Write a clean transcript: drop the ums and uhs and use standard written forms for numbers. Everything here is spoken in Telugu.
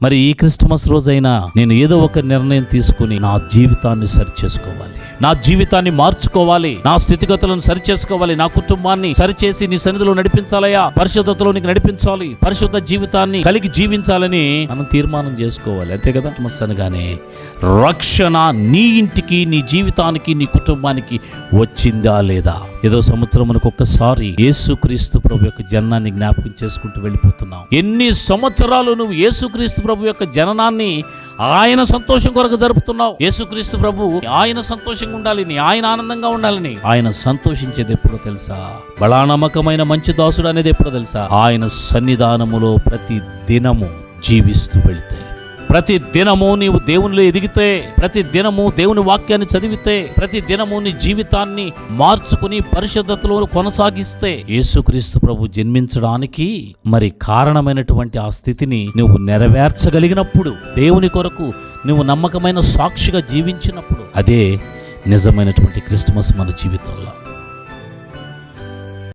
మరి ఈ క్రిస్మస్ రోజైనా నేను ఏదో ఒక నిర్ణయం తీసుకుని నా జీవితాన్ని సరిచేసుకోవాలి, నా జీవితాన్ని మార్చుకోవాలి, నా స్థితిగతులను సరిచేసుకోవాలి, నా కుటుంబాన్ని సరిచేసి నీ సన్నిధిలో నడిపించాలయ్యా, పరిశుద్ధతలో నీకు నడిపించాలి, పరిశుద్ధ జీవితాన్ని కలిగి జీవించాలని మనం తీర్మానం చేసుకోవాలి. అంతే కదా. క్రిస్మస్ అనగానే రక్షణ నీ ఇంటికి, నీ జీవితానికి, నీ కుటుంబానికి వచ్చిందా లేదా? ఏదో సంవత్సరమునకు ఒక్కసారి యేసుక్రీస్తు ప్రభు యొక్క జననాన్ని జ్ఞాపకం చేసుకుంటూ వెళ్ళిపోతున్నావు. ఎన్ని సంవత్సరాలు నువ్వు యేసుక్రీస్తు ప్రభు యొక్క జననాన్ని ఆయన సంతోషం కొరకు జరుపుతున్నావు. యేసుక్రీస్తు ప్రభు ఆయన సంతోషంగా ఉండాలని, ఆయన ఆనందంగా ఉండాలని ఆయన సంతోషించేది ఎప్పుడో తెలుసా? బలా నమ్మకమైన మంచి దాసుడు అనేది ఎప్పుడో తెలుసా? ఆయన సన్నిధానములో ప్రతి దినము జీవిస్తూ వెళితే, ప్రతి దినము నీవు దేవునిలో ఎదిగితే, ప్రతి దినము దేవుని వాక్యాన్ని చదివితే, ప్రతి దినము నీ జీవితాన్ని మార్చుకుని పరిశుద్ధతలో కొనసాగిస్తే, యేసుక్రీస్తు ప్రభు జన్మించడానికి మరి కారణమైనటువంటి ఆ స్థితిని నువ్వు నెరవేర్చగలిగినప్పుడు, దేవుని కొరకు నువ్వు నమ్మకమైన సాక్షిగా జీవించినప్పుడు, అదే నిజమైనటువంటి క్రిస్మస్ మన జీవితంలో.